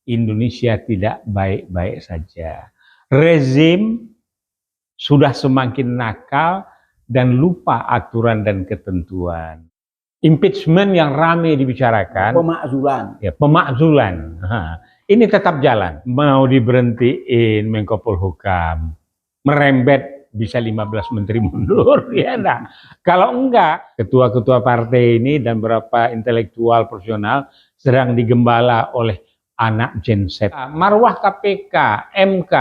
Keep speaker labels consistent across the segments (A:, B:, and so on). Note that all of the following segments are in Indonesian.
A: Indonesia tidak baik-baik saja. Rezim sudah semakin nakal dan lupa aturan dan ketentuan. Impeachment yang ramai dibicarakan. Pemakzulan. Ini tetap jalan. Mau diberhentiin Menko Polhukam, merembet bisa 15 menteri mundur, ya enggak. Kalau enggak, ketua-ketua partai ini dan beberapa intelektual profesional sedang digembala oleh anak Gen Z. Marwah KPK, MK,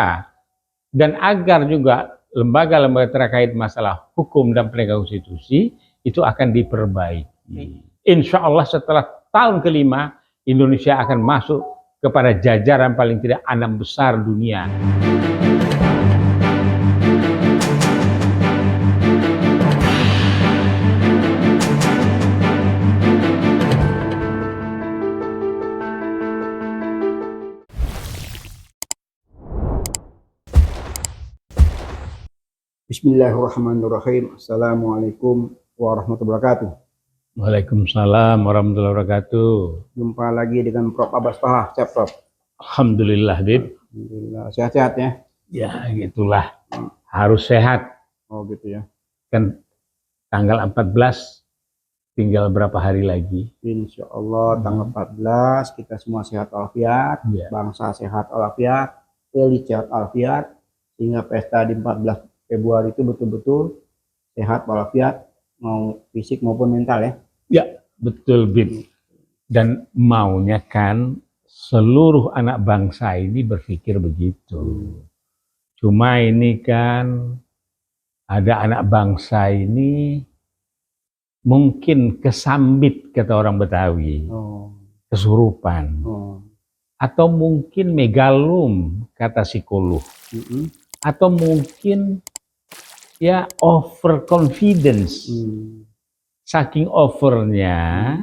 A: dan agar juga lembaga-lembaga terkait masalah hukum dan penegak konstitusi itu akan diperbaiki. Insya Allah setelah tahun kelima, Indonesia akan masuk kepada jajaran paling tidak 6 besar dunia.
B: Bismillahirrahmanirrahim. Assalamualaikum warahmatullahi wabarakatuh.
A: Waalaikumsalam warahmatullahi wabarakatuh.
B: Jumpa lagi dengan Prof. Abbas Pahah, Siap Prof.
A: Alhamdulillah, Bib.
B: Alhamdulillah, sehat-sehat ya?
A: Ya, gitulah. Harus sehat.
B: Oh gitu ya.
A: Kan tanggal 14 tinggal berapa hari lagi?
B: Insya Allah tanggal 14 kita semua sehat walafiat, bangsa sehat walafiat, elit sehat walafiat, sehingga pesta di 14 Februari itu betul-betul sehat walafiat, mau fisik maupun mental ya.
A: Ya, betul, Bib. Dan maunya kan seluruh anak bangsa ini berpikir begitu. Cuma ini kan ada anak bangsa ini mungkin kesambit, kata orang Betawi, kesurupan, atau mungkin megalum, kata psikolog, atau mungkin ya overconfidence, saking overnya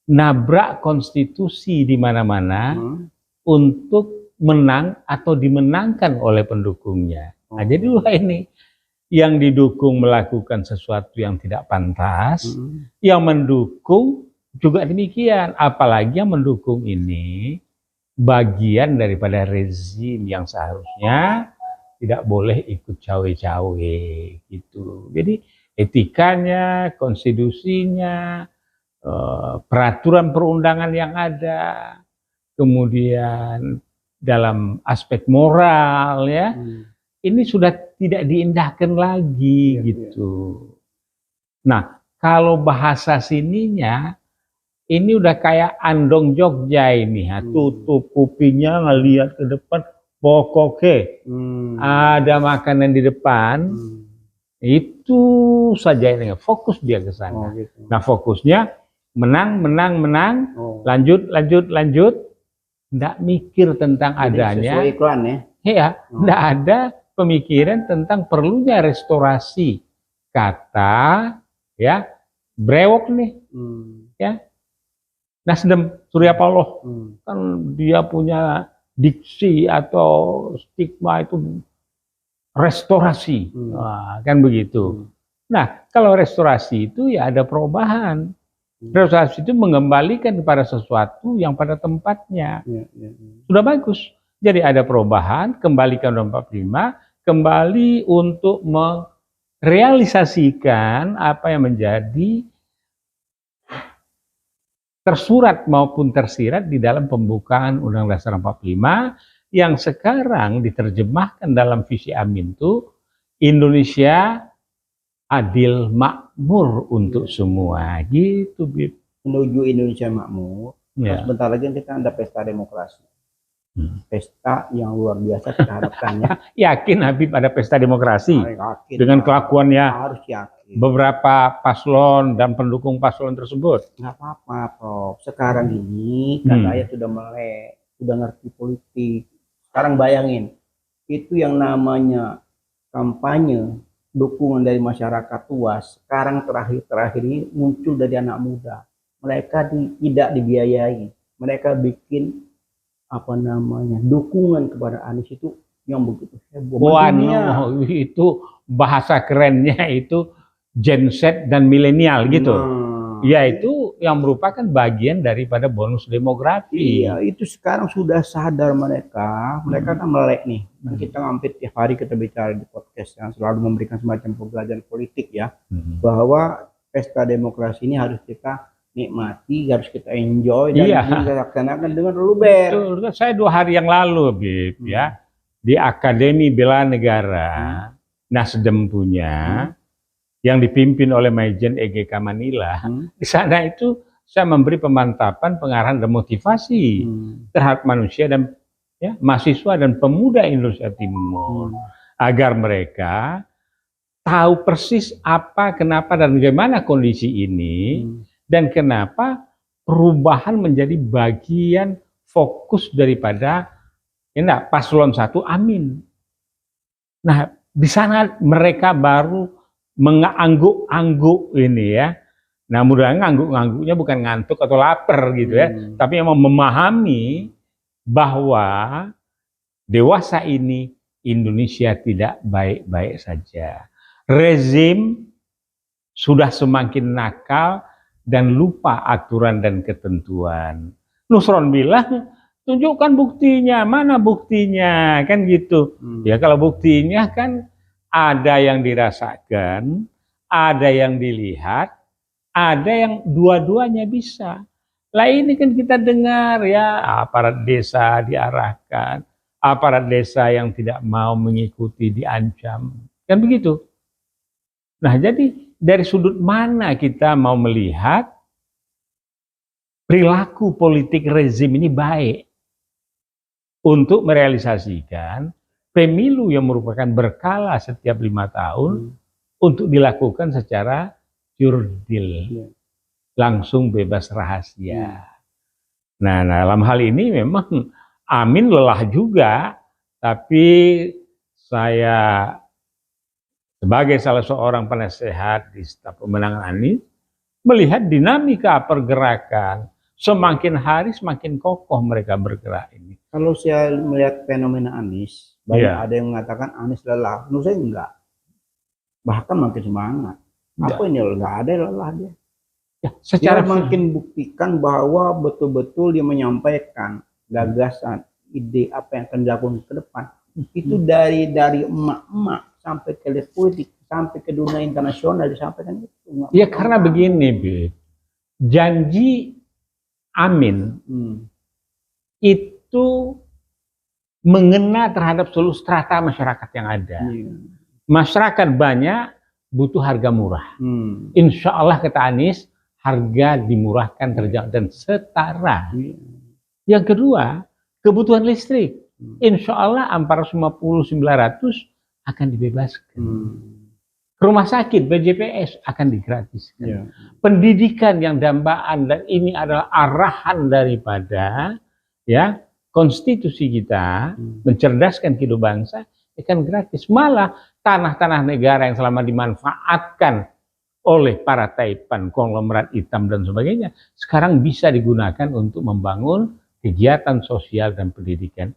A: nabrak konstitusi di mana-mana untuk menang atau dimenangkan oleh pendukungnya. Nah, jadi ini yang didukung melakukan sesuatu yang tidak pantas, yang mendukung juga demikian. Apalagi yang mendukung ini bagian daripada rezim yang seharusnya tidak boleh ikut cawe-cawe gitu. Jadi etikanya, konstitusinya, peraturan perundangan yang ada, kemudian dalam aspek moral ya, ini sudah tidak diindahkan lagi gitu. Nah, kalau bahasa sininya ini udah kayak andong Jogja ini, tutup kupingnya ngelihat ke depan. Pokoknya ada makanan di depan, itu saja ini fokus dia ke sana. Gitu. Nah, fokusnya menang, lanjut, nggak mikir tentang adanya.
B: Sesuai iklan ya?
A: Iya, nggak ada pemikiran tentang perlunya restorasi kata, ya, brewok nih, ya. Nasdem Surya Paloh kan dia punya diksi atau stigma itu restorasi, kan begitu. Nah, kalau restorasi itu ya ada perubahan. Restorasi itu mengembalikan kepada sesuatu yang pada tempatnya. Sudah bagus. Jadi ada perubahan, kembalikan Undang-Undang 45, kembali untuk merealisasikan apa yang menjadi tersurat maupun tersirat di dalam pembukaan Undang-Undang Dasar 45 yang sekarang diterjemahkan dalam visi Amin itu Indonesia adil makmur untuk semua gitu, Bib.
B: Menuju Indonesia makmur, sebentar lagi kita ada pesta demokrasi. Pesta yang luar biasa kita harapkannya.
A: Yakin Habib ada pesta demokrasi? Yakin, dengan kelakuannya
B: harus yakin.
A: Beberapa paslon dan pendukung paslon tersebut.
B: Nggak apa-apa, Prof. Sekarang ini katanya sudah melek, sudah ngerti politik. Sekarang bayangin, itu yang namanya kampanye dukungan dari masyarakat tua, sekarang terakhir ini muncul dari anak muda. Mereka tidak dibiayai, mereka bikin apa namanya dukungan kepada Anies itu yang begitu heboh.
A: Itu bahasa kerennya itu Gen Z dan milenial gitu. yaitu yang merupakan bagian daripada bonus demografi.
B: Iya, itu sekarang sudah sadar mereka. Mereka kan melek nih. Dan kita hampir tiap hari kita bicara di podcast yang selalu memberikan semacam pembelajaran politik ya, bahwa pesta demokrasi ini harus kita nikmati, harus kita enjoy dan kita laksanakan dengan luber.
A: Betul. Saya 2 hari yang lalu, Bib, ya, di Akademi Bela Negara, Nasdem punya, yang dipimpin oleh Majen EGK Manila. Di sana itu saya memberi pemantapan, pengarahan dan motivasi terhadap manusia dan mahasiswa dan pemuda Indonesia Timur agar mereka tahu persis apa, kenapa dan bagaimana kondisi ini dan kenapa perubahan menjadi bagian fokus daripada paslon 1 Amin. Nah, di sana mereka baru mengangguk-angguk ini ya. Nah, mudah-mudahan ngangguk-ngangguknya bukan ngantuk atau lapar gitu ya, tapi memang memahami bahwa dewasa ini Indonesia tidak baik-baik saja. Rezim sudah semakin nakal dan lupa aturan dan ketentuan. Nusron bilang, tunjukkan buktinya, mana buktinya, kan gitu. Ya kalau buktinya kan ada yang dirasakan, ada yang dilihat, ada yang dua-duanya bisa. Lah ini kan kita dengar ya, aparat desa diarahkan, aparat desa yang tidak mau mengikuti diancam. Kan begitu. Nah, jadi dari sudut mana kita mau melihat perilaku politik rezim ini baik untuk merealisasikan pemilu yang merupakan berkala setiap 5 tahun untuk dilakukan secara jurdil, langsung bebas rahasia. Nah, dalam hal ini memang Amin lelah juga, tapi saya sebagai salah seorang penasehat di staf pemenangan Anies melihat dinamika pergerakan semakin hari semakin kokoh mereka bergerak ini.
B: Kalau saya melihat fenomena Anies, banyak ada yang mengatakan Anies lelah. Menurut saya enggak. Bahkan makin semangat. Apa ini enggak ada lelah dia.
A: Ya, secara
B: dia makin buktikan bahwa betul-betul dia menyampaikan gagasan, ide apa yang akan dilakukan ke depan. Itu dari emak-emak sampai ke elit politik, sampai ke dunia internasional disampaikan itu.
A: Ya karena begini, Bi. Janji Amin itu mengena terhadap seluruh strata masyarakat yang ada. Masyarakat banyak butuh harga murah. Insya Allah kata Anies, harga dimurahkan, terjangkau dan setara. Yang kedua, kebutuhan listrik. Insya Allah 450-900 akan dibebaskan. Rumah sakit BPJS akan digratiskan. Pendidikan yang dambaan, dan ini adalah arahan daripada konstitusi kita mencerdaskan kehidupan bangsa, akan gratis. Malah tanah-tanah negara yang selama dimanfaatkan oleh para taipan, konglomerat hitam dan sebagainya, sekarang bisa digunakan untuk membangun kegiatan sosial dan pendidikan.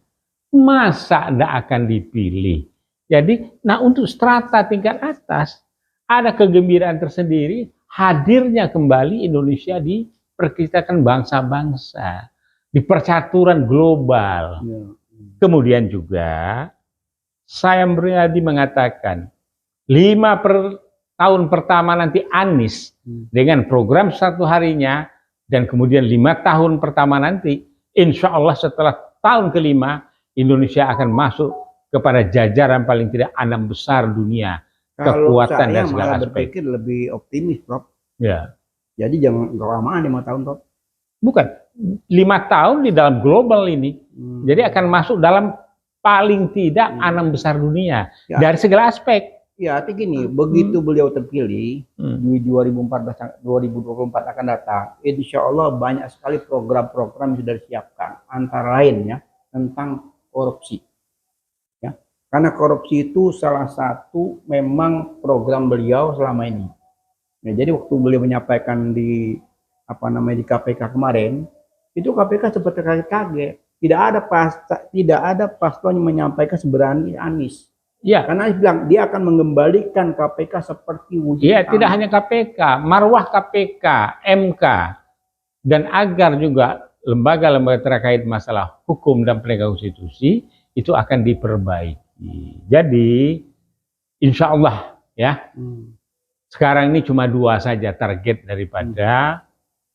A: Masa tidak akan dipilih? Jadi, nah untuk strata tingkat atas, ada kegembiraan tersendiri hadirnya kembali Indonesia di perkitakan bangsa-bangsa, di percaturan global. Kemudian juga, saya pribadi mengatakan, 5 tahun pertama nanti Anies, dengan program 1 harinya, dan kemudian 5 tahun pertama nanti, insya Allah setelah tahun ke-5, Indonesia akan masuk kepada jajaran paling tidak 6 besar dunia, kekuatan dan segala aspek.
B: Berpikir lebih optimis, Prof.
A: Ya.
B: Jadi jangan kelamaan 5 tahun, Prof.
A: Bukan 5 tahun di dalam global ini, jadi akan masuk dalam paling tidak 6 besar dunia dari segala aspek.
B: Ya, artinya gini, begitu beliau terpilih di 2024 akan datang, insya Allah banyak sekali program-program yang sudah disiapkan, antara lain tentang korupsi. Karena korupsi itu salah satu memang program beliau selama ini. Nah, jadi waktu beliau menyampaikan di KPK kemarin, itu KPK seperti kaget. Tidak ada paslon yang menyampaikan seberani Anies.
A: Iya.
B: Karena dia bilang dia akan mengembalikan KPK seperti wujud.
A: Iya, tidak hanya KPK, marwah KPK, MK, dan agar juga lembaga-lembaga terkait masalah hukum dan penegak konstitusi itu akan diperbaiki. Jadi, insya Allah ya, sekarang ini cuma 2 saja target daripada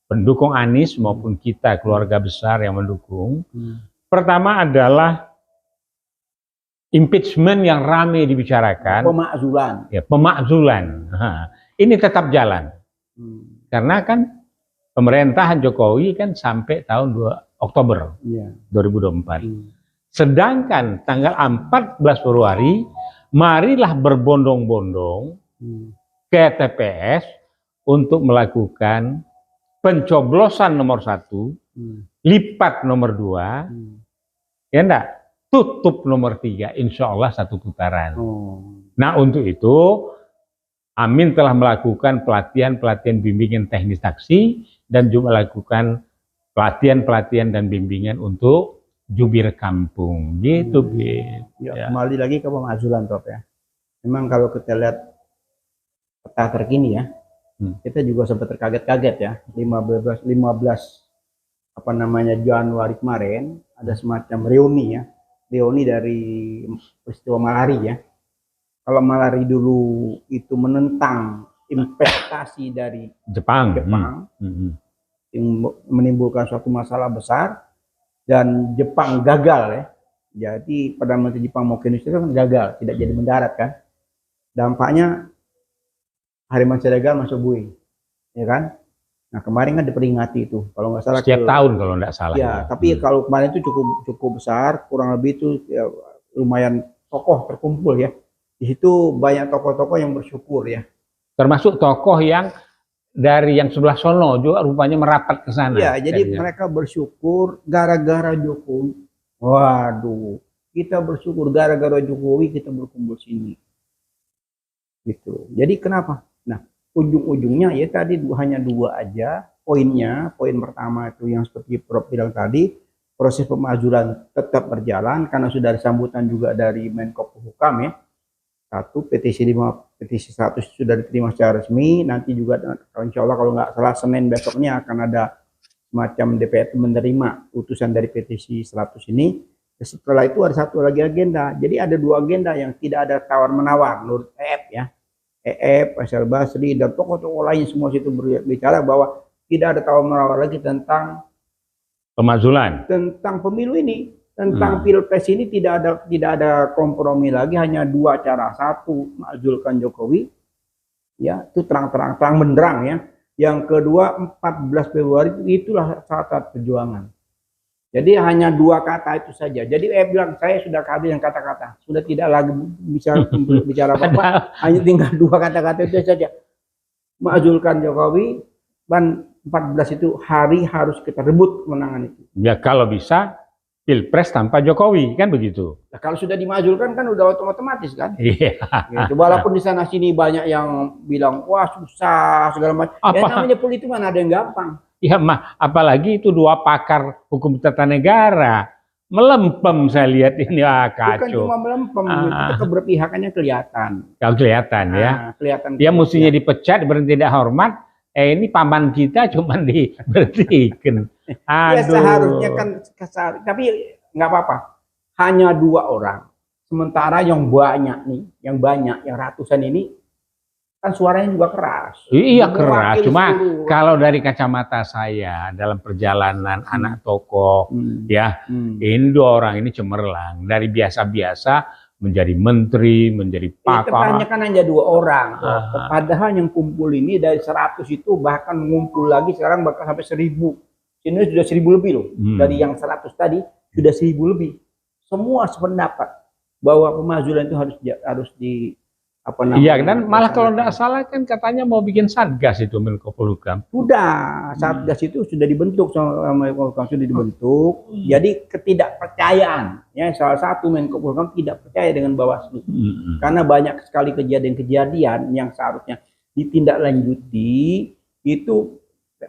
A: pendukung Anies maupun kita keluarga besar yang mendukung. Pertama adalah impeachment yang ramai dibicarakan.
B: Pemakzulan.
A: Ya, pemakzulan. Ini tetap jalan. Karena kan pemerintahan Jokowi kan sampai tahun Oktober 2024. Sedangkan tanggal 14 Februari, marilah berbondong-bondong ke TPS untuk melakukan pencoblosan nomor 1, lipat nomor 2, ya enggak? Tutup nomor 3, insya Allah 1 putaran. Nah, untuk itu Amin telah melakukan pelatihan bimbingan teknis saksi dan juga melakukan pelatihan dan bimbingan untuk jubir kampung, gitu,
B: Ya, kembali lagi ke pemakzulan, Prof ya. Memang kalau kita lihat peta terkini ya, kita juga sempat terkaget-kaget ya. 15 Januari kemarin ada semacam reuni ya. Reuni dari peristiwa Malari ya. Kalau Malari dulu itu menentang investasi dari Jepang yang menimbulkan suatu masalah besar dan Jepang gagal ya. Jadi Perdana Menteri Jepang mau ke Indonesia kan gagal, tidak jadi mendarat kan. Dampaknya Harriman Siregar masuk bui, ya kan? Nah kemarin kan diperingati itu, kalau nggak salah.
A: Setiap tahun kalau nggak salah.
B: Ya, tapi kalau kemarin itu cukup besar, kurang lebih itu ya, lumayan tokoh terkumpul ya. Di situ banyak tokoh-tokoh yang bersyukur ya.
A: Termasuk tokoh yang dari yang sebelah sono juga rupanya merapat ke sana.
B: Ya, jadi mereka bersyukur gara-gara Jokowi. Waduh, kita bersyukur gara-gara Jokowi kita berkumpul sini. Gitu. Jadi kenapa? Nah, ujung-ujungnya ya tadi hanya 2 aja poinnya. Poin pertama itu yang seperti Prof bilang tadi, proses pemakzulan tetap berjalan karena sudah ada sambutan juga dari Menko Polhukam ya. 1, petisi 100 sudah diterima secara resmi. Nanti juga insya Allah kalau nggak salah Senin besoknya akan ada semacam DPR menerima utusan dari petisi 100 ini. Setelah itu ada satu lagi agenda. Jadi ada 2 agenda yang tidak ada tawar-menawar menurut EF ya. EF, Faisal Basri, dan tokoh-tokoh lain semua situ berbicara bahwa tidak ada tawar-menawar lagi tentang
A: pemakzulan,
B: tentang pemilu ini, tentang pilpres ini tidak ada kompromi lagi, hanya 2 cara. 1, makzulkan Jokowi, ya itu terang benderang ya. Yang kedua 14 Februari itulah saat perjuangan. Jadi hanya 2 kata itu saja. Jadi bilang saya sudah kehabisan kata-kata, sudah tidak lagi bicara apa-apa, hanya tinggal 2 kata-kata itu saja. Makzulkan Jokowi dan 14 itu hari harus kita rebut kemenangan itu.
A: Ya kalau bisa pilpres tanpa Jokowi kan begitu.
B: Nah, kalau sudah dimakzulkan kan udah otomatis kan.
A: Iya.
B: Gitu. Walaupun di sana sini banyak yang bilang wah susah segala macam. Ya namanya politik mana ada yang gampang.
A: Ya apalagi itu 2 pakar hukum tata negara melempem, saya lihat ini kacau.
B: Bukan cuma melempem, itu keberpihakannya kelihatan.
A: Kalau kelihatan ya.
B: Kelihatan.
A: Dia mestinya dipecat, berhenti tidak hormat. Ini paman kita cuma diberhentikan.
B: Ya seharusnya kan, tapi nggak apa-apa. Hanya 2 orang. Sementara yang banyak nih, yang ratusan ini kan suaranya juga keras.
A: Iya keras, cuma kalau dari kacamata saya dalam perjalanan anak tokoh ya, ini 2 orang ini cemerlang dari biasa-biasa menjadi menteri, menjadi pakar.
B: Ternyata kan hanya 2 orang. Padahal yang kumpul ini dari 100 itu bahkan ngumpul lagi sekarang bahkan sampai 1000. Ini sudah 1000 lebih loh. Dari yang 100 tadi sudah 1000 lebih. Semua sependapat bahwa pemakzulan itu harus di apa namanya?
A: Iya, dan malah kalau tidak salah kan katanya mau bikin satgas itu Menko Polhukam.
B: Sudah, satgas itu sudah dibentuk sama Menko Polhukam, sudah dibentuk. Jadi ketidakpercayaan, ya salah satu Menko Polhukam tidak percaya dengan Bawaslu, karena banyak sekali kejadian-kejadian yang seharusnya ditindaklanjuti itu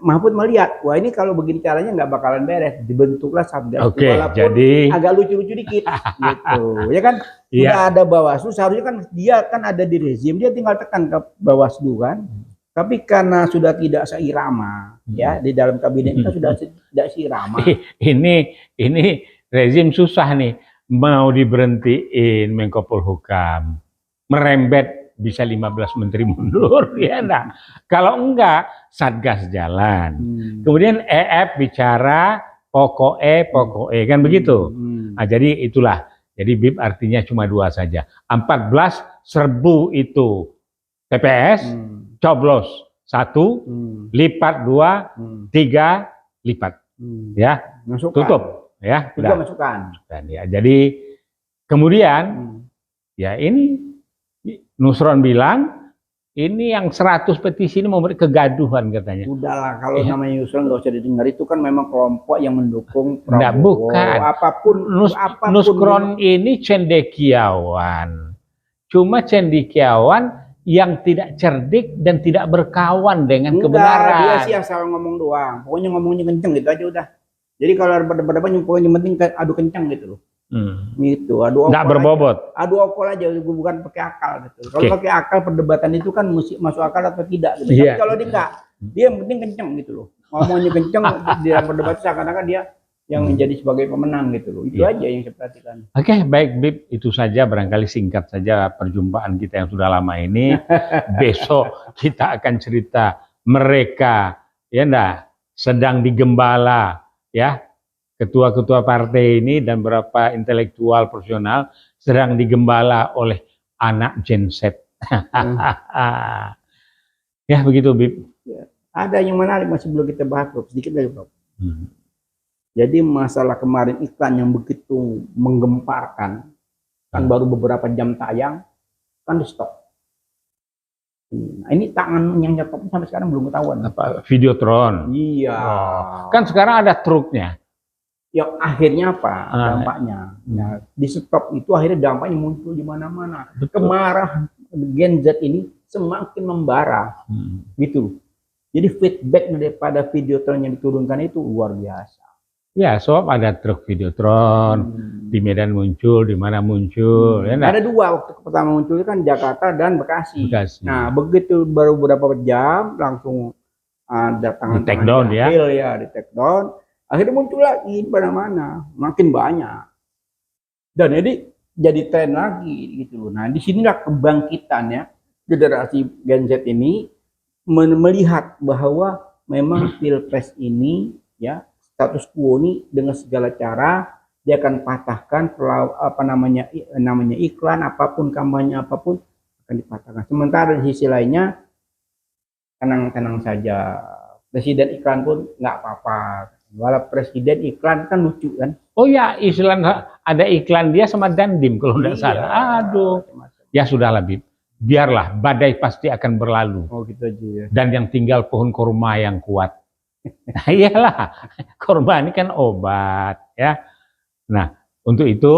B: Mahfud melihat, wah ini kalau begini caranya nggak bakalan beres, dibentuklah Satgas.
A: Oke,
B: Walaupun
A: jadi
B: agak lucu-lucu dikit, gitu. Ya kan,
A: Iya.
B: udah ada Bawaslu, seharusnya kan dia kan ada di rezim, dia tinggal tekan ke Bawaslu kan. Tapi karena sudah tidak seirama, ya di dalam kabinet kita sudah tidak seirama.
A: ini rezim susah nih, mau diberhentiin Menko Polhukam, merembet bisa 15 menteri mundur, ya enggak. Kalau enggak, Satgas jalan. Kemudian EF bicara pokoknya kan begitu. Nah, jadi itulah. Jadi BIP artinya cuma 2 saja. 14 serbu itu TPS, coblos 1, lipat 2, 3 lipat. Ya,
B: Masukkan.
A: tutup. Ya,
B: 3 masukkan.
A: Ya, jadi kemudian ya ini Nusron bilang ini yang 100 petisi ini memberi kegaduhan katanya.
B: Udahlah, kalau namanya Nusron nggak usah didengar, itu kan memang kelompok yang mendukung Prabowo.
A: Nggak, bukan.
B: Apapun
A: Nusron ini cendekiawan. Cuma cendekiawan yang tidak cerdik dan tidak berkawan dengan kebenaran.
B: Dia sih asal ngomong doang. Pokoknya ngomongnya kenceng gitu aja udah. Jadi kalau ada berdebat pokoknya yang penting adu kenceng gitu loh. Gitu, adu
A: nggak berbobot.
B: Adu okol aja, bukan pakai akal gitu. Kalau pakai akal perdebatan itu kan mesti masuk akal atau tidak gitu. Tapi kalau dia enggak, dia yang penting kenceng gitu loh. Ngomongnya kenceng di dalam berdebat seakan-akan dia yang menjadi sebagai pemenang gitu loh. Itu aja yang saya perhatikan. Oke,
A: baik Bib, itu saja barangkali singkat saja perjumpaan kita yang sudah lama ini. Besok kita akan cerita mereka ya enggak sedang digembala ya. Ketua-ketua partai ini dan beberapa intelektual profesional sedang digembala oleh anak Gen Z. Ya begitu, Bib.
B: Ya, ada yang menarik masih belum kita bahas, Bro. Sedikit lagi, Bro. Jadi masalah kemarin iklan yang begitu menggemparkan, yang baru beberapa jam tayang, kan di stop. Nah, ini tangan yang nyetop sampai sekarang belum ketahuan.
A: Apa? Videotron.
B: Iya.
A: Kan sekarang ada truknya.
B: Ya akhirnya apa dampaknya? Nah, di stop itu akhirnya dampaknya muncul di mana-mana. Kemarahan Gen Z ini semakin membara, gitu. Jadi feedback daripada Videotron yang diturunkan itu luar biasa.
A: Ya, soal ada truk Videotron di Medan muncul, di mana muncul. Ya,
B: ada 2 waktu pertama muncul kan Jakarta dan Bekasi. Nah, begitu baru beberapa jam langsung datang
A: di take down ya.
B: Di take down. Akhirnya muncul lagi di mana-mana, makin banyak. Dan jadi tren lagi gitu loh. Nah, disinilah kebangkitan ya generasi Gen Z ini melihat bahwa memang Pilpres ini ya status quo ini dengan segala cara dia akan patahkan namanya iklan apapun, kampanye apapun akan dipatahkan. Sementara di sisi lainnya tenang-tenang saja. Presiden iklan pun nggak apa-apa. Walau presiden iklan kan lucu kan.
A: Oh ya, ada iklan dia sama Dandim kalau nggak salah. Aduh. Ya sudah lebih. Biarlah, badai pasti akan berlalu.
B: Oh gitu aja ya.
A: Dan yang tinggal pohon kurma yang kuat. Nah, iyalah, kurma ini kan obat ya. Nah, untuk itu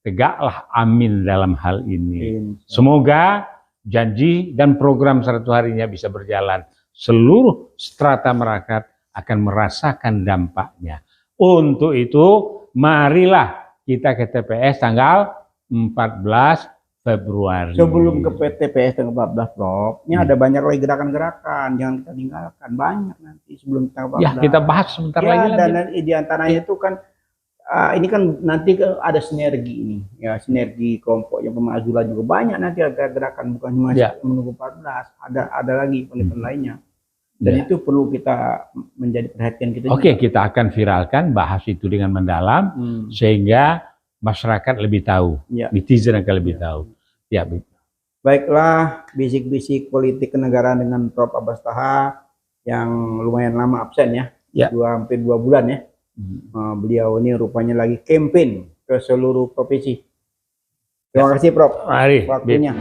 A: tegaklah amin dalam hal ini. Semoga janji dan program 100 harinya bisa berjalan. Seluruh strata masyarakat akan merasakan dampaknya. Untuk itu, marilah kita ke TPS tanggal 14 Februari.
B: Sebelum ke TPS tanggal 14, Prof, ini ada banyak lagi gerakan-gerakan, jangan kita tinggalkan. Banyak nanti sebelum tanggal 14.
A: Ya, kita bahas sebentar lagi.
B: Dan di antaranya itu kan, ini kan nanti ada sinergi ini, ya sinergi kelompok yang pemazula juga banyak nanti ada gerakan, bukan cuma menunggu 14, ada lagi event lainnya. Dan itu perlu kita menjadi perhatian kita.
A: Oke, kita akan viralkan, bahas itu dengan mendalam, sehingga masyarakat lebih tahu, netizen akan lebih tahu. Ya,
B: baiklah, bisik-bisik politik kenegaraan dengan Prof. Abbas Taha yang lumayan lama absen ya, hampir 2 bulan ya. Beliau ini rupanya lagi campaign ke seluruh provinsi. Terima kasih, Prof.
A: Mari,
B: waktunya.